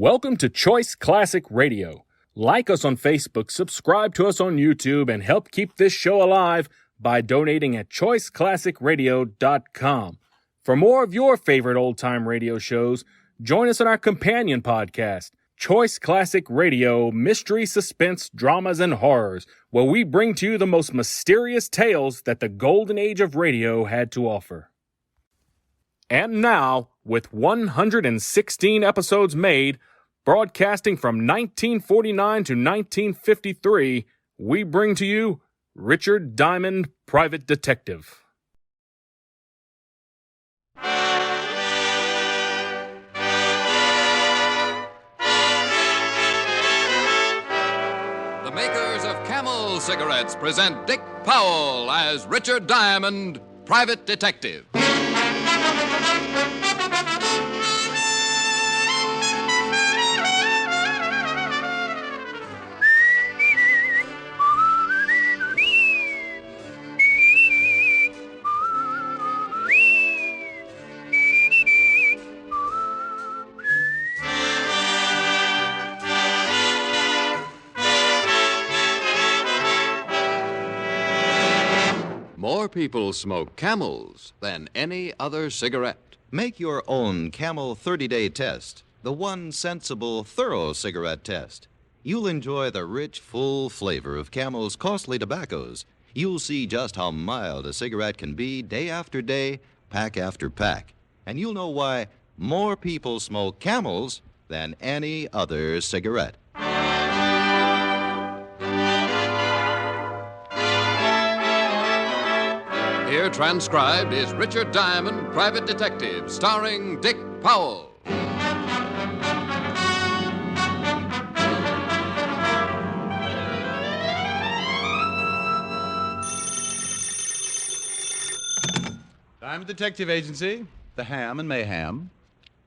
Welcome to Choice Classic Radio. Like us on Facebook, subscribe to us on YouTube, and help keep this show alive by donating at choiceclassicradio.com. For more of your favorite old-time radio shows, join us on our companion podcast, Choice Classic Radio, Mystery, Suspense, Dramas, and Horrors, where we bring to you the most mysterious tales that the golden age of radio had to offer. And now, with 116 episodes made, broadcasting from 1949 to 1953, we bring to you Richard Diamond, Private Detective. The makers of Camel cigarettes present Dick Powell as Richard Diamond, Private Detective. More people smoke Camels than any other cigarette. Make your own Camel 30-day test, the one sensible, thorough cigarette test. You'll enjoy the rich, full flavor of Camel's costly tobaccos. You'll see just how mild a cigarette can be day after day, pack after pack. And you'll know why more people smoke Camels than any other cigarette. Here transcribed is Richard Diamond, Private Detective, starring Dick Powell. Diamond Detective Agency, the Ham and Mayhem.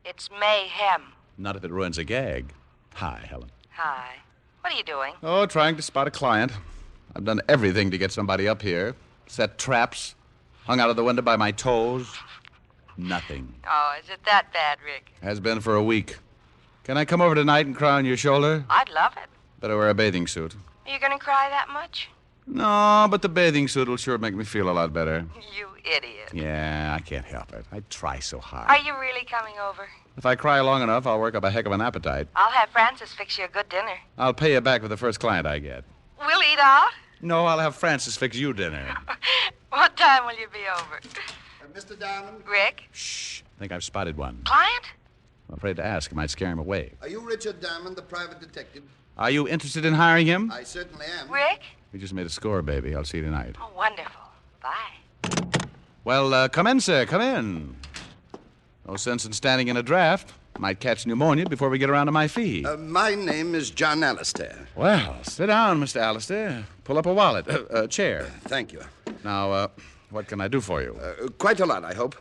It's mayhem. Not if it ruins a gag. Hi, Helen. Hi. What are you doing? Oh, trying to spot a client. I've done everything to get somebody up here. Set traps. Hung out of the window by my toes. Nothing. Oh, is it that bad, Rick? Has been for a week. Can I come over tonight and cry on your shoulder? I'd love it. Better wear a bathing suit. Are you going to cry that much? No, but the bathing suit will sure make me feel a lot better. You idiot. Yeah, I can't help it. I try so hard. Are you really coming over? If I cry long enough, I'll work up a heck of an appetite. I'll have Francis fix you a good dinner. I'll pay you back with the first client I get. We'll eat out? No, I'll have Francis fix you dinner. What time will you be over? Mr. Diamond? Rick? Shh. I think I've spotted one. Client? I'm afraid to ask. I might scare him away. Are you Richard Diamond, the private detective? Are you interested in hiring him? I certainly am. Rick? We just made a score, baby. I'll see you tonight. Oh, wonderful. Bye. Well, come in, sir. Come in. No sense in standing in a draft. Might catch pneumonia before we get around to my fee. My name is John Alistair. Well, sit down, Mr. Alistair. Pull up a wallet. Chair. Thank you. Now, what can I do for you? Quite a lot, I hope.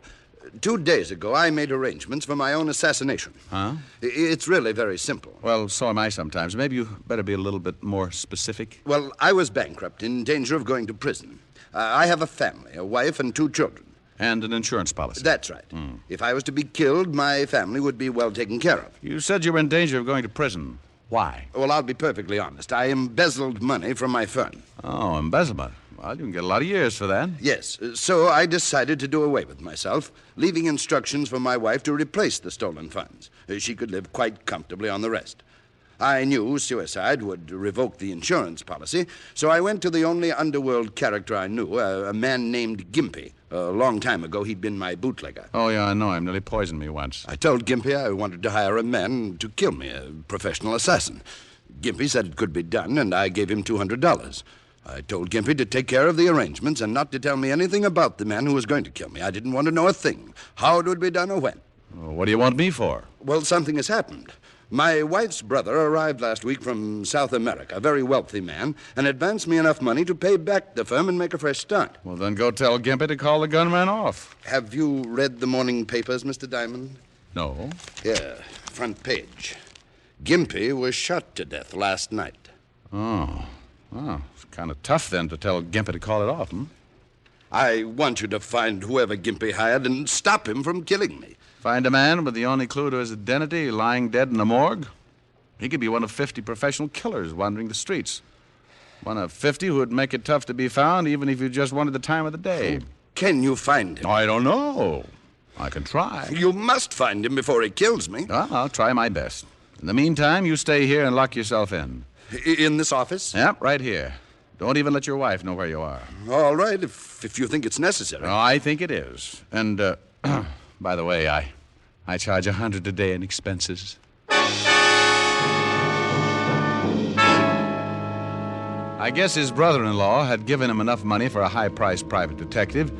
2 days ago, I made arrangements for my own assassination. Huh? It's really very simple. Well, so am I sometimes. Maybe you better be a little bit more specific. Well, I was bankrupt, in danger of going to prison. I have a family, a wife and 2 children. And an insurance policy. That's right. If I was to be killed, my family would be well taken care of. You said you were in danger of going to prison. Why? Well, I'll be perfectly honest. I embezzled money from my firm. Oh, embezzlement. Well, you can get a lot of years for that. Yes, so I decided to do away with myself, leaving instructions for my wife to replace the stolen funds. She could live quite comfortably on the rest. I knew suicide would revoke the insurance policy, so I went to the only underworld character I knew, a man named Gimpy. A long time ago, he'd been my bootlegger. Oh, yeah, I know him. Nearly poisoned me once. I told Gimpy I wanted to hire a man to kill me, a professional assassin. Gimpy said it could be done, and I gave him $200. I told Gimpy to take care of the arrangements and not to tell me anything about the man who was going to kill me. I didn't want to know a thing, how it would be done or when. Well, what do you want me for? Well, something has happened. My wife's brother arrived last week from South America, a very wealthy man, and advanced me enough money to pay back the firm and make a fresh start. Well, then go tell Gimpy to call the gunman off. Have you read the morning papers, Mr. Diamond? No. Yeah, front page. Gimpy was shot to death last night. Oh. Oh, it's kind of tough then to tell Gimpy to call it off, hmm? I want you to find whoever Gimpy hired and stop him from killing me. Find a man with the only clue to his identity lying dead in the morgue? He could be one of 50 professional killers wandering the streets. One of 50 who would make it tough to be found even if you just wanted the time of the day. Can you find him? I don't know. I can try. You must find him before he kills me. Well, I'll try my best. In the meantime, you stay here and lock yourself in. In this office? Yep, right here. Don't even let your wife know where you are. All right, if you think it's necessary. No, I think it is. And, by the way, I charge $100 a day in expenses. I guess his brother-in-law had given him enough money for a high-priced private detective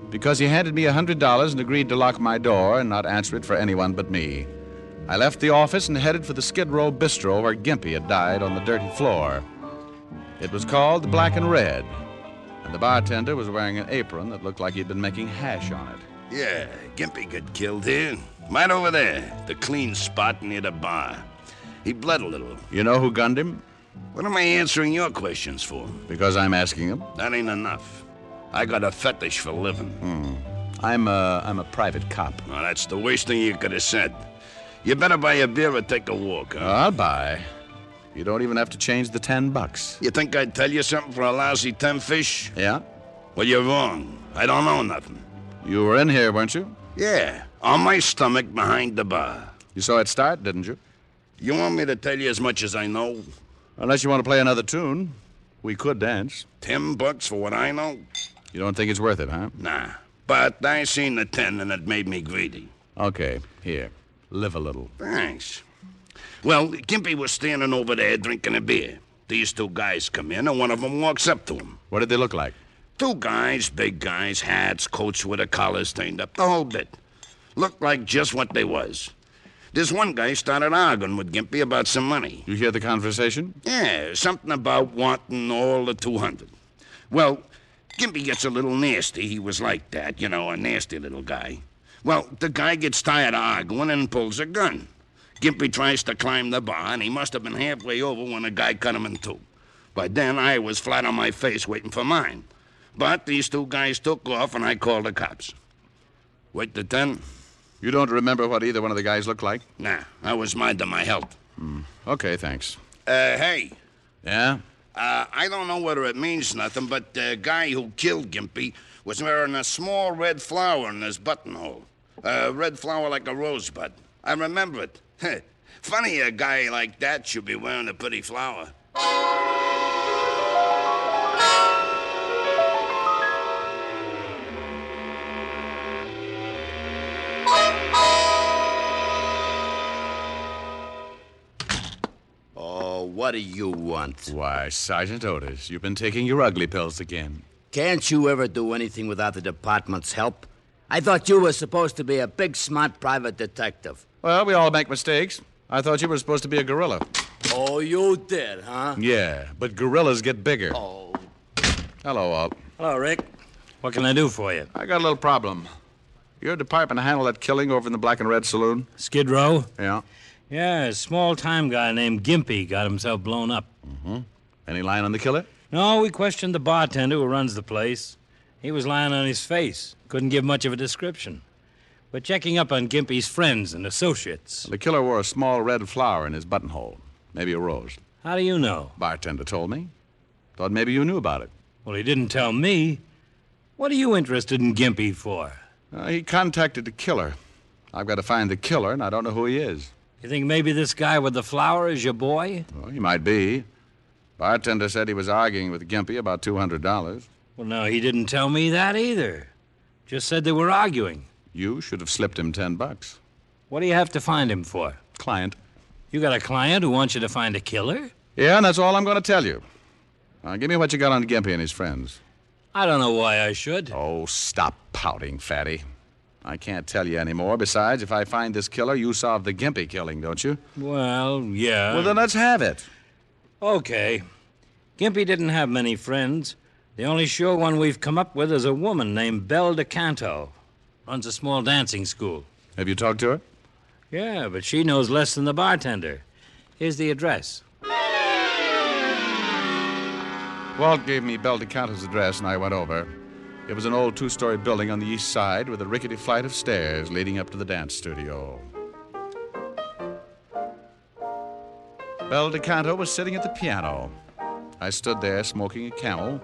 because he handed me $100 and agreed to lock my door and not answer it for anyone but me. I left the office and headed for the Skid Row Bistro where Gimpy had died on the dirty floor. It was called the Black and Red, and the bartender was wearing an apron that looked like he'd been making hash on it. Yeah, Gimpy got killed here. Right over there, the clean spot near the bar. He bled a little. You know who gunned him? What am I answering your questions for? Because I'm asking him. That ain't enough. I got a fetish for living. I'm a private cop. Well, that's the worst thing you could have said. You better buy a beer or take a walk, huh? I'll buy. You don't even have to change the $10. You think I'd tell you something for a lousy 10 fish? Yeah? Well, you're wrong. I don't know nothing. You were in here, weren't you? Yeah, on my stomach behind the bar. You saw it start, didn't you? You want me to tell you as much as I know? Unless you want to play another tune, we could dance. $10 for what I know? You don't think it's worth it, huh? Nah. But I seen the 10 and it made me greedy. Okay, here. Live a little. Thanks. Well, Gimpy was standing over there drinking a beer. These two guys come in and one of them walks up to him. What did they look like? Two guys, big guys, hats, coats with their collars turned up, the whole bit. Looked like just what they was. This one guy started arguing with Gimpy about some money. You hear the conversation? Yeah, something about wanting all the 200. Well, Gimpy gets a little nasty. He was like that, you know, a nasty little guy. Well, the guy gets tired of arguing and pulls a gun. Gimpy tries to climb the bar, and he must have been halfway over when the guy cut him in two. By then, I was flat on my face waiting for mine. But these two guys took off, and I called the cops. Wait the 10? You don't remember what either one of the guys looked like? Nah, I was minding my health. Okay, thanks. Hey. Yeah? I don't know whether it means nothing, but the guy who killed Gimpy was wearing a small red flower in his buttonhole. A red flower like a rosebud. I remember it. Funny a guy like that should be wearing a pretty flower. Oh, what do you want? Why, Sergeant Otis, you've been taking your ugly pills again. Can't you ever do anything without the department's help? I thought you were supposed to be a big, smart private detective. Well, we all make mistakes. I thought you were supposed to be a gorilla. Oh, you did, huh? Yeah, but gorillas get bigger. Oh. Hello, Walt. Hello, Rick. What can I do for you? I got a little problem. Your department handled that killing over in the Black and Red Saloon? Skid Row? Yeah. Yeah, a small-time guy named Gimpy got himself blown up. Any line on the killer? No, we questioned the bartender who runs the place. He was lying on his face. Couldn't give much of a description. We're checking up on Gimpy's friends and associates. The killer wore a small red flower in his buttonhole. Maybe a rose. How do you know? Bartender told me. Thought maybe you knew about it. Well, he didn't tell me. What are you interested in Gimpy for? He contacted the killer. I've got to find the killer, and I don't know who he is. You think maybe this guy with the flower is your boy? Well, he might be. Bartender said he was arguing with Gimpy about $200. Well, no, he didn't tell me that either. Just said they were arguing. You should have slipped him $10. What do you have to find him for? Client. You got a client who wants you to find a killer? Yeah, and that's all I'm going to tell you. Give me what you got on Gimpy and his friends. I don't know why I should. Oh, stop pouting, fatty. I can't tell you anymore. Besides, if I find this killer, you solve the Gimpy killing, don't you? Well, yeah. Well, then let's have it. Okay. Gimpy didn't have many friends. The only sure one we've come up with is a woman named Belle DeCanto. Runs a small dancing school. Have you talked to her? Yeah, but she knows less than the bartender. Here's the address. Walt gave me Belle DeCanto's address, and I went over. It was an old two-story building on the east side with a rickety flight of stairs leading up to the dance studio. Belle DeCanto was sitting at the piano. I stood there smoking a Camel,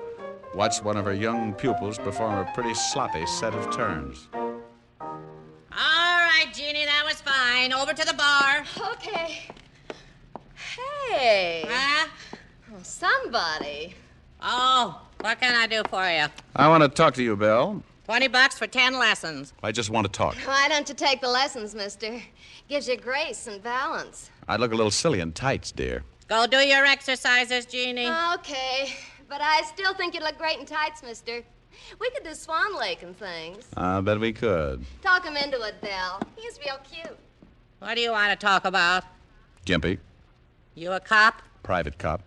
watched one of her young pupils perform a pretty sloppy set of turns. All right, Jeannie, that was fine. Over to the bar. Okay. Hey. Huh? Oh, somebody. Oh, what can I do for you? I want to talk to you, Belle. $20 for 10 lessons. I just want to talk. Why don't you take the lessons, mister? Gives you grace and balance. I'd look a little silly in tights, dear. Go do your exercises, Jeannie. Okay, but I still think you'd look great in tights, mister. We could do Swan Lake and things. I bet we could. Talk him into it, Belle. He's real cute. What do you want to talk about? Gimpy, You a cop? private cop.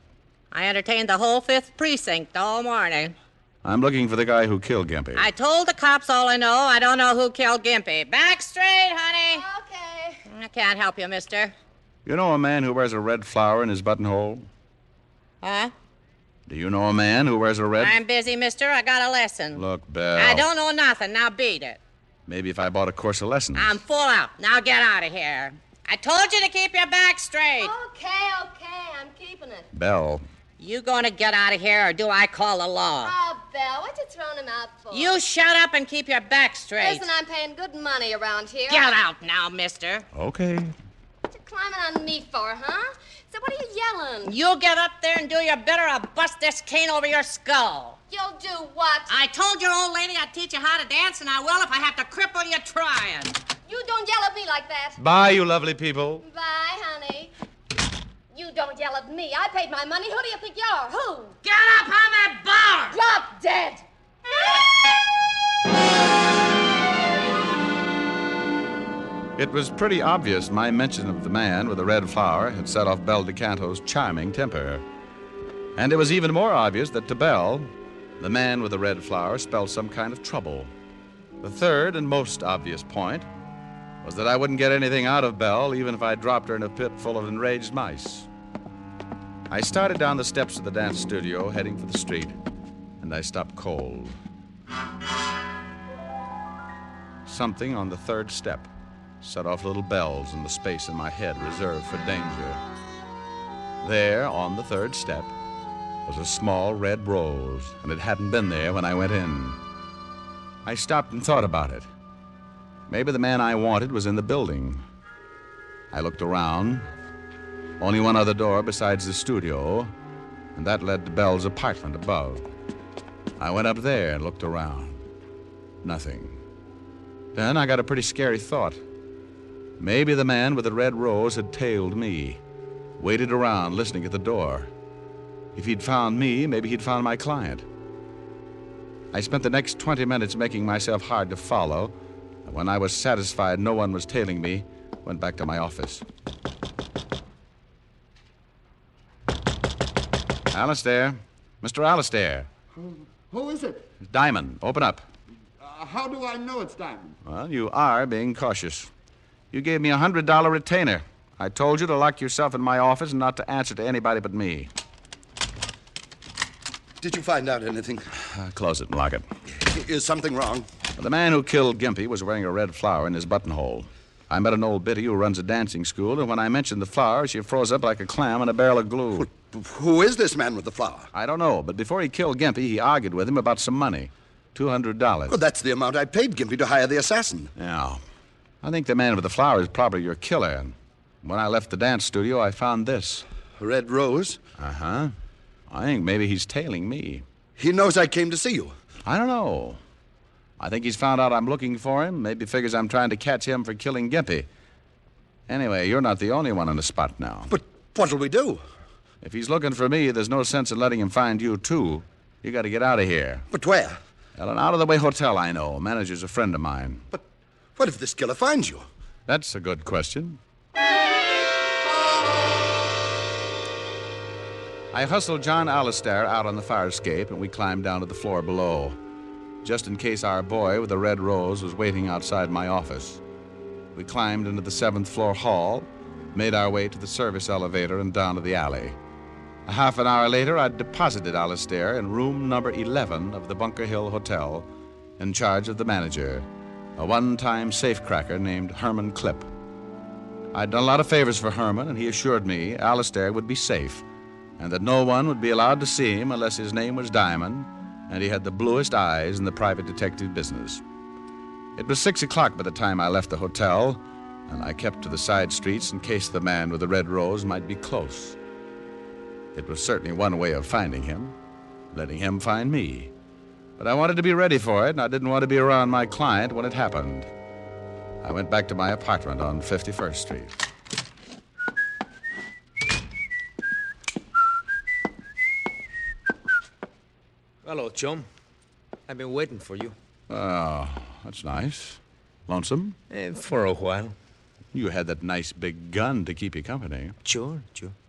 I entertained the whole 5th precinct all morning. I'm looking for the guy who killed Gimpy. I told the cops all I know. I don't know who killed Gimpy. Back straight, honey. Okay. I can't help you, mister. You know a man who wears a red flower in his buttonhole? Huh? Do you know a man who wears a red... I'm busy, mister. I got a lesson. Look, Belle. I don't know nothing. Now beat it. Maybe if I bought a course of lessons. I'm full out. Now get out of here. I told you to keep your back straight. Okay, I'm keeping it. Belle. You gonna get out of here, or do I call the law? Oh, Belle, what you throwing him out for? You shut up and keep your back straight. Listen, I'm paying good money around here. Get out now, mister. Okay. What you climbing on me for, huh? So what are you yelling? You get up there and do your bit, or I'll bust this cane over your skull. You'll do what? I told your old lady I'd teach you how to dance, and I will if I have to cripple you trying. You don't yell at me like that. Bye, you lovely people. Bye, honey. You don't yell at me. I paid my money. Who do you think you're? Who? Get up on that bar! Drop dead. It was pretty obvious my mention of the man with the red flower had set off Belle DeCanto's charming temper. And it was even more obvious that to Belle, the man with the red flower spelled some kind of trouble. The third and most obvious point was that I wouldn't get anything out of Belle even if I dropped her in a pit full of enraged mice. I started down the steps of the dance studio, heading for the street, and I stopped cold. Something on the third step set off little bells in the space in my head reserved for danger. There, on the third step, was a small red rose, and it hadn't been there when I went in. I stopped and thought about it. Maybe the man I wanted was in the building. I looked around. Only one other door besides the studio, and that led to Belle's apartment above. I went up there and looked around. Nothing. Then I got a pretty scary thought. Maybe the man with the red rose had tailed me, waited around listening at the door. If he'd found me, maybe he'd found my client. I spent the next 20 minutes making myself hard to follow, and when I was satisfied no one was tailing me, went back to my office. Alistair. Mr. Alistair. Who is it? Diamond, open up. How do I know it's Diamond? Well, you are being cautious. You gave me a $100 retainer. I told you to lock yourself in my office and not to answer to anybody but me. Did you find out anything? Close it and lock it. Is something wrong? The man who killed Gimpy was wearing a red flower in his buttonhole. I met an old biddy who runs a dancing school, and when I mentioned the flower, she froze up like a clam in a barrel of glue. Who is this man with the flower? I don't know, but before he killed Gimpy, he argued with him about some money. $200. Well, that's the amount I paid Gimpy to hire the assassin. Yeah. I think the man with the flower is probably your killer. And when I left the dance studio, I found this. A red rose? Uh-huh. I think maybe he's tailing me. He knows I came to see you. I don't know. I think he's found out I'm looking for him. Maybe figures I'm trying to catch him for killing Gimpy. Anyway, you're not the only one on the spot now. But what'll we do? If he's looking for me, there's no sense in letting him find you, too. You got to get out of here. But where? At an out-of-the-way hotel I know. Manager's a friend of mine. But what if this killer finds you? That's a good question. I hustled John Alistair out on the fire escape, and we climbed down to the floor below, just in case our boy with the red rose was waiting outside my office. We climbed into the 7th floor hall, made our way to the service elevator and down to the alley. A half an hour later, I'd deposited Alistair in room number 11 of the Bunker Hill Hotel, in charge of the manager, a one-time safecracker named Herman Klipp. I'd done a lot of favors for Herman, and he assured me Alistair would be safe, and that no one would be allowed to see him unless his name was Diamond, and he had the bluest eyes in the private detective business. It was 6 o'clock by the time I left the hotel, and I kept to the side streets in case the man with the red rose might be close. It was certainly one way of finding him, letting him find me. But I wanted to be ready for it, and I didn't want to be around my client when it happened. I went back to my apartment on 51st Street. Hello, chum. I've been waiting for you. Oh, that's nice. Lonesome? For a while. You had that nice big gun to keep you company. Sure.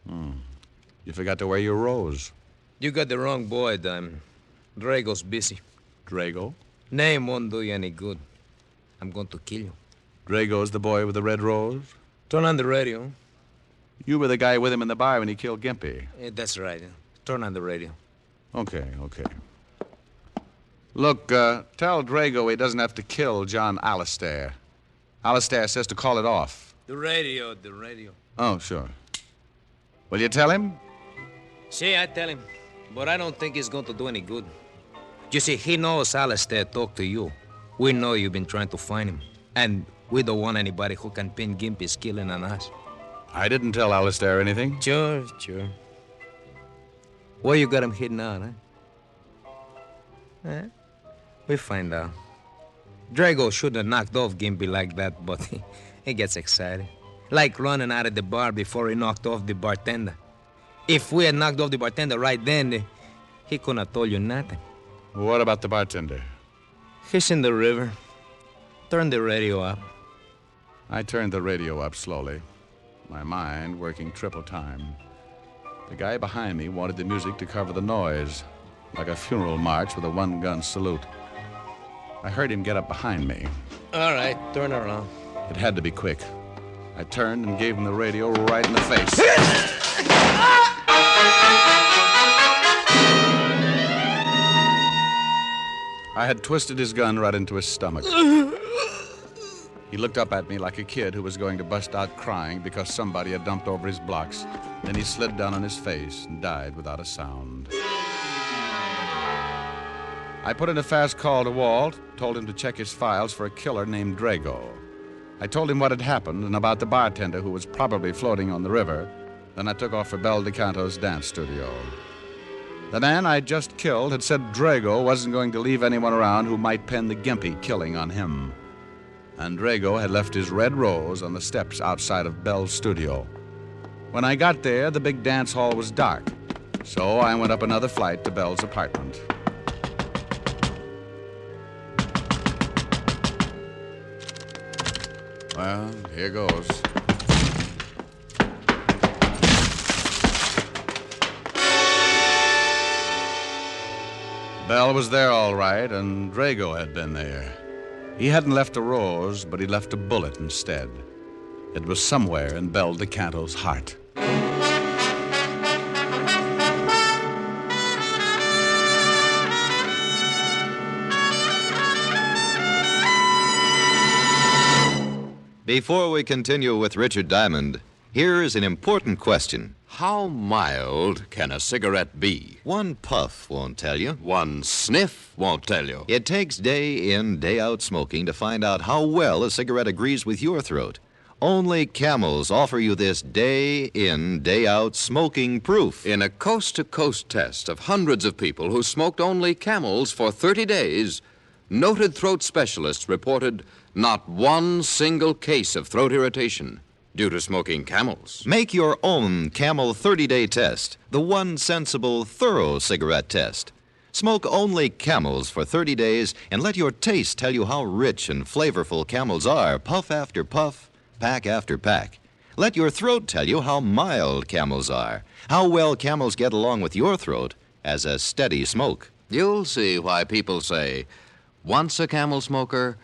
You forgot to wear your rose. You got the wrong boy, Diamond. Drago's busy. Drago? Name won't do you any good. I'm going to kill you. Drago's the boy with the red rose? Turn on the radio. You were the guy with him in the bar when he killed Gimpy. That's right. Turn on the radio. Okay. Look, tell Drago he doesn't have to kill John Alistair. Alistair says to call it off. The radio. Oh, sure. Will you tell him? See, I tell him. But I don't think it's going to do any good. You see, he knows Alistair talked to you. We know you've been trying to find him. And we don't want anybody who can pin Gimpy's killing on us. I didn't tell Alistair anything. Sure. Where you got him hidden out, huh? We find out. Drago shouldn't have knocked off Gimpy like that, but he gets excited. Like running out of the bar before he knocked off the bartender. If we had knocked off the bartender right then, he couldn't have told you nothing. What about the bartender? He's in the river. Turn the radio up. I turned the radio up slowly, my mind working triple time. The guy behind me wanted the music to cover the noise, like a funeral march with a one-gun salute. I heard him get up behind me. All right, turn around. It had to be quick. I turned and gave him the radio right in the face. I had twisted his gun right into his stomach. He looked up at me like a kid who was going to bust out crying because somebody had dumped over his blocks. Then he slid down on his face and died without a sound. I put in a fast call to Walt, told him to check his files for a killer named Drago. I told him what had happened and about the bartender who was probably floating on the river. Then I took off for Bel DeCanto's dance studio. The man I'd just killed had said Drago wasn't going to leave anyone around who might pin the Gimpy killing on him. And Drago had left his red rose on the steps outside of Bel's studio. When I got there, the big dance hall was dark, so I went up another flight to Bel's apartment. Well, here goes. Bel was there all right, and Drago had been there. He hadn't left a rose, but he left a bullet instead. It was somewhere in Bel DeCanto's heart. Before we continue with Richard Diamond, here's an important question. How mild can a cigarette be? One puff won't tell you. One sniff won't tell you. It takes day in, day out smoking to find out how well a cigarette agrees with your throat. Only Camels offer you this day in, day out smoking proof. In a coast-to-coast test of hundreds of people who smoked only Camels for 30 days, noted throat specialists reported not one single case of throat irritation due to smoking Camels. Make your own Camel 30-day test, the one sensible, thorough cigarette test. Smoke only Camels for 30 days and let your taste tell you how rich and flavorful Camels are, puff after puff, pack after pack. Let your throat tell you how mild Camels are, how well Camels get along with your throat as a steady smoke. You'll see why people say, once a Camel smoker,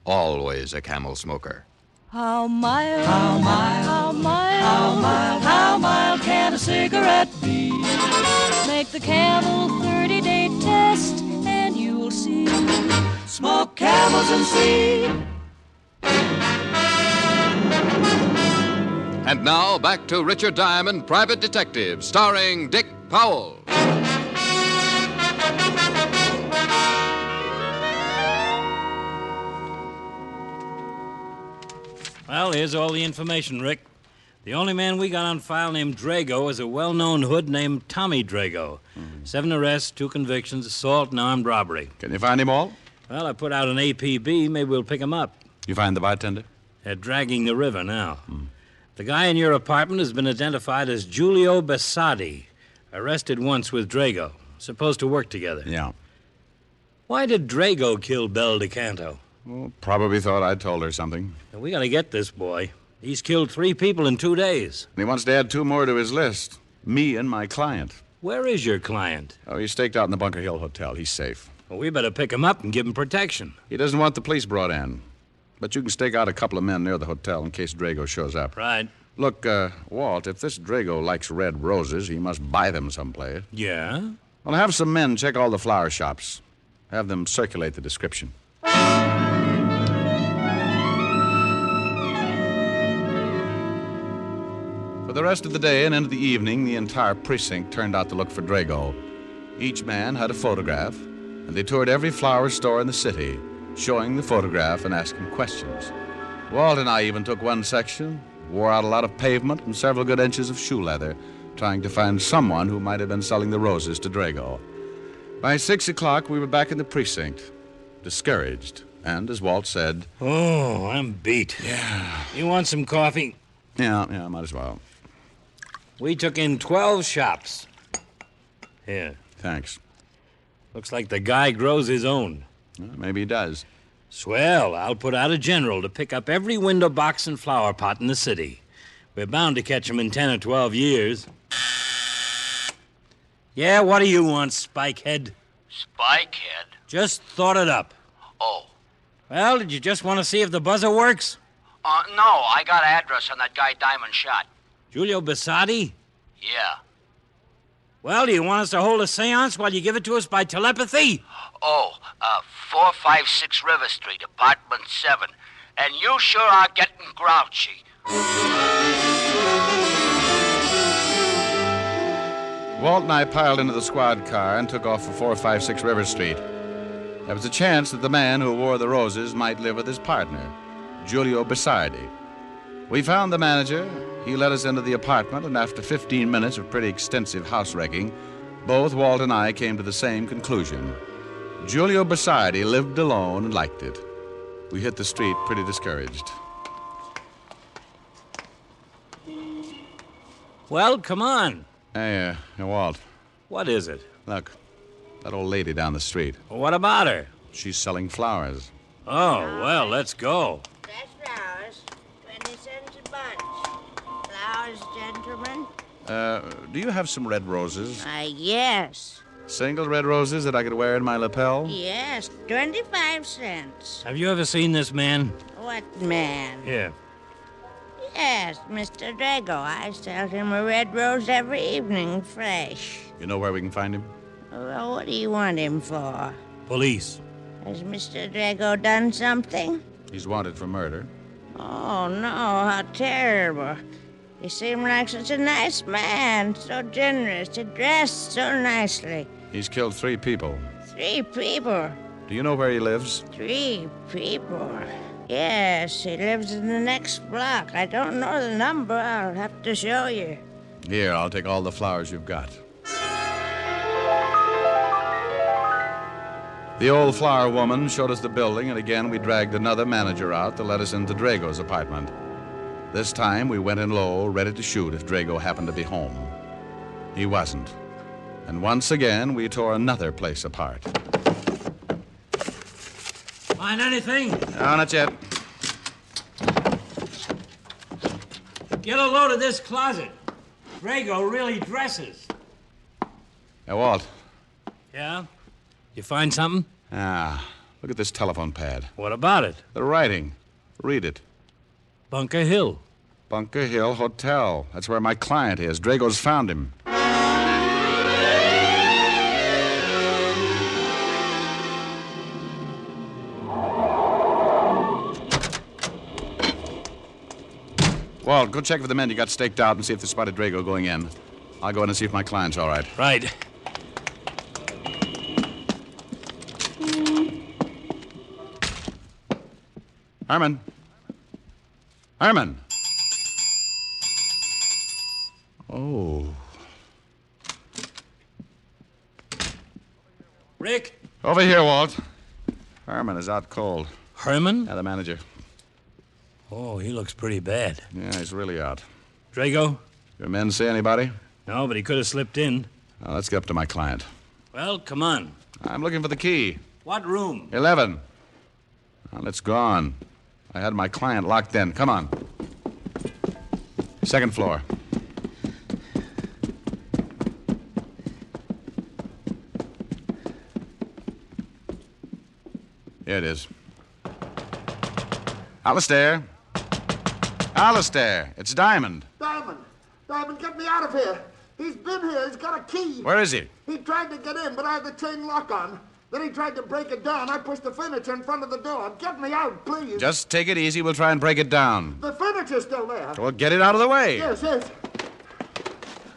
always a Camel smoker. How mild, how mild, how mild, how mild, how mild can a cigarette be? Make the Camel 30-day test and you'll see. Smoke Camels and see. And now, back to Richard Diamond, Private Detective, starring Dick Powell. Well, here's all the information, Rick. The only man we got on file named Drago is a well-known hood named Tommy Drago. 7 arrests, 2 convictions, assault and armed robbery. Can you find him all? Well, I put out an APB. Maybe we'll pick him up. You find the bartender? They're dragging the river now. The guy in your apartment has been identified as Giulio Bassati. Arrested once with Drago. Supposed to work together. Yeah. Why did Drago kill Belle DeCanto? Well, probably thought I'd told her something. Now, we gotta get this boy. He's killed 3 people in 2 days. And he wants to add 2 more to his list. Me and my client. Where is your client? Oh, he's staked out in the Bunker Hill Hotel. He's safe. Well, we better pick him up and give him protection. He doesn't want the police brought in. But you can stake out a couple of men near the hotel in case Drago shows up. Right. Look, Walt, if this Drago likes red roses, he must buy them someplace. Yeah? Well, have some men check all the flower shops. Have them circulate the description. For the rest of the day and into the evening, the entire precinct turned out to look for Drago. Each man had a photograph, and they toured every flower store in the city, showing the photograph and asking questions. Walt and I even took one section, wore out a lot of pavement and several good inches of shoe leather, trying to find someone who might have been selling the roses to Drago. By 6 o'clock, we were back in the precinct, discouraged, and, as Walt said... Oh, I'm beat. Yeah. You want some coffee? Yeah, might as well. We took in 12 shops. Here. Thanks. Looks like the guy grows his own. Well, maybe he does. Swell. I'll put out a general to pick up every window box and flower pot in the city. We're bound to catch him in 10 or 12 years. Yeah, what do you want, Spikehead? Spikehead? Just thought it up. Oh. Well, did you just want to see if the buzzer works? No, I got an address on that guy Diamond shot. Giulio Bassati? Yeah. Well, do you want us to hold a seance while you give it to us by telepathy? 456 River Street, apartment 7. And you sure are getting grouchy. Walt and I piled into the squad car and took off for 456 River Street. There was a chance that the man who wore the roses might live with his partner, Giulio Bassardi. We found the manager. He led us into the apartment, and after 15 minutes of pretty extensive house wrecking, both Walt and I came to the same conclusion. Giulio Bassardi lived alone and liked it. We hit the street pretty discouraged. Well, come on. Hey, Walt. What is it? Look, that old lady down the street. What about her? She's selling flowers. Oh, well, let's go. Fresh flowers, 20 cents a bunch. Flowers, gentlemen? Do you have some red roses? Yes. Single red roses that I could wear in my lapel? Yes, 25 cents. Have you ever seen this man? What man? Here. Yes, Mr. Drago. I sell him a red rose every evening, fresh. You know where we can find him? Well, what do you want him for? Police. Has Mr. Drago done something? He's wanted for murder. Oh, no, how terrible. He seemed like such a nice man, so generous. He dressed so nicely. He's killed 3 people. 3 people. Do you know where he lives? 3 people. Yes, he lives in the next block. I don't know the number. I'll have to show you. Here, I'll take all the flowers you've got. The old flower woman showed us the building, and again we dragged another manager out to let us into Drago's apartment. This time we went in low, ready to shoot if Drago happened to be home. He wasn't. And once again, we tore another place apart. Find anything? No, not yet. Get a load of this closet. Drago really dresses. Hey, Walt. Yeah? You find something? Look at this telephone pad. What about it? The writing. Read it. Bunker Hill. Bunker Hill Hotel. That's where my client is. Drago's found him. Walt, go check for the men you got staked out and see if they spotted Drago going in. I'll go in and see if my client's all right. Right. Herman. Herman. Oh. Rick? Over here, Walt. Herman is out cold. Herman? Yeah, the manager. Oh, he looks pretty bad. Yeah, he's really out. Drago? Your men see anybody? No, but he could have slipped in. Now, let's get up to my client. Well, come on. I'm looking for the key. What room? 11. Now, it's gone. I had my client locked in. Come on. Second floor. Here it is. Alistair. Alistair, it's Diamond. Diamond, get me out of here. He's been here. He's got a key. Where is he? He tried to get in, but I had the chain lock on. Then he tried to break it down. I pushed the furniture in front of the door. Get me out, please. Just take it easy. We'll try and break it down. The furniture's still there. Well, get it out of the way. Yes.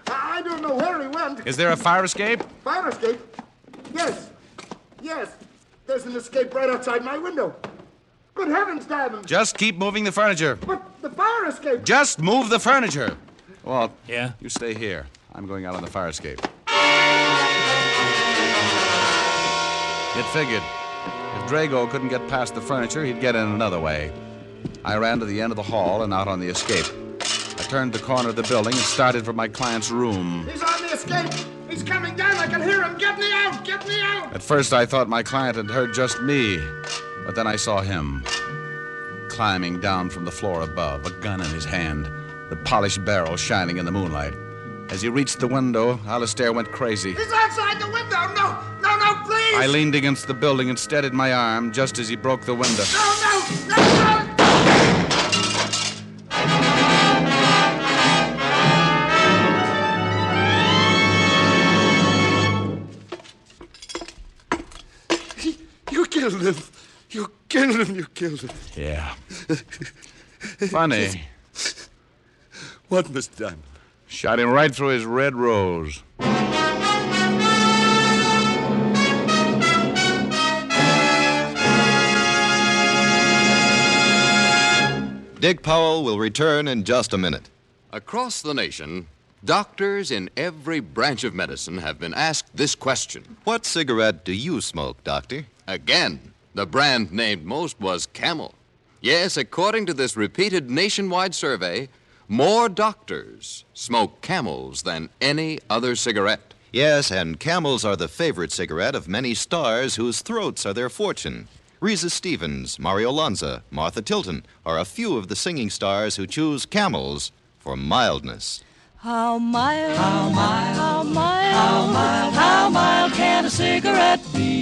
I don't know where he went. Is there a fire escape? Fire escape? Yes. There's an escape right outside my window. Good heavens, Diamond. Just keep moving the furniture. But the fire escape... Just move the furniture. Walt. Yeah? You stay here. I'm going out on the fire escape. It figured. If Drago couldn't get past the furniture, he'd get in another way. I ran to the end of the hall and out on the escape. I turned the corner of the building and started for my client's room. He's on the escape. He's coming down. I can hear him. Get me out. Get me out. At first, I thought my client had heard just me. But then I saw him climbing down from the floor above, a gun in his hand, the polished barrel shining in the moonlight. As he reached the window, Alistair went crazy. He's outside the window. No, please. I leaned against the building and steadied my arm just as he broke the window. No. You killed him. You killed him. Yeah. Funny. What was done? Shot him right through his red rose. Dick Powell will return in just a minute. Across the nation, doctors in every branch of medicine have been asked this question. What cigarette do you smoke, Doctor? Again, the brand named most was Camel. Yes, according to this repeated nationwide survey, more doctors smoke Camels than any other cigarette. Yes, and Camels are the favorite cigarette of many stars whose throats are their fortune. Risa Stevens, Mario Lanza, Martha Tilton are a few of the singing stars who choose Camels for mildness. How mild, how mild, how mild, how mild, how mild can a cigarette be?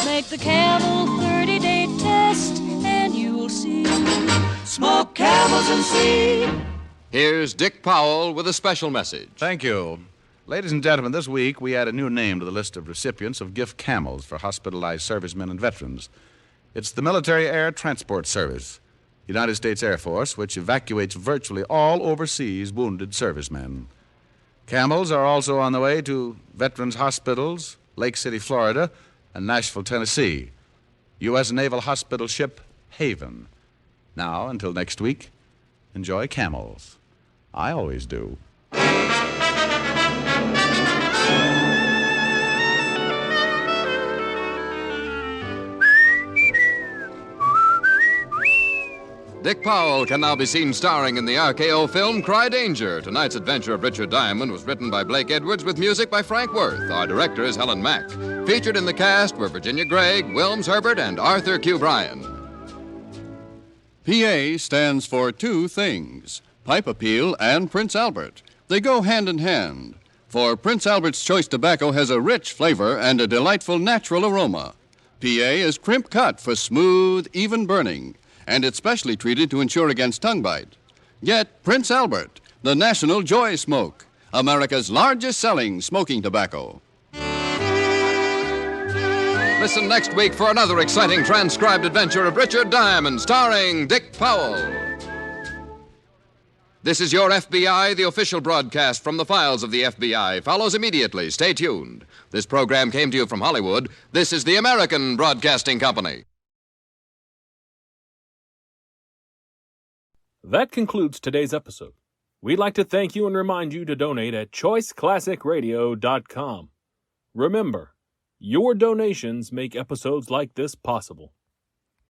Make the Camel 30-day test and you'll see. Smoke Camels and see. Here's Dick Powell with a special message. Thank you. Ladies and gentlemen, this week we add a new name to the list of recipients of gift camels for hospitalized servicemen and veterans. It's the Military Air Transport Service, United States Air Force, which evacuates virtually all overseas wounded servicemen. Camels are also on the way to veterans' hospitals, Lake City, Florida, and Nashville, Tennessee. U.S. Naval Hospital ship Haven. Now, until next week, enjoy Camels. I always do. Dick Powell can now be seen starring in the RKO film Cry Danger. Tonight's adventure of Richard Diamond was written by Blake Edwards with music by Frank Worth. Our director is Helen Mack. Featured in the cast were Virginia Gregg, Wilms Herbert, and Arthur Q. Bryan. PA stands for two things, Pipe Appeal and Prince Albert. They go hand in hand, for Prince Albert's Choice Tobacco has a rich flavor and a delightful natural aroma. PA is crimp cut for smooth, even burning, and it's specially treated to ensure against tongue bite. Get Prince Albert, the National Joy Smoke, America's largest selling smoking tobacco. Listen next week for another exciting transcribed adventure of Richard Diamond, starring Dick Powell. This is Your FBI, the official broadcast from the files of the FBI. Follows immediately. Stay tuned. This program came to you from Hollywood. This is the American Broadcasting Company. That concludes today's episode. We'd like to thank you and remind you to donate at choiceclassicradio.com. Remember, your donations make episodes like this possible.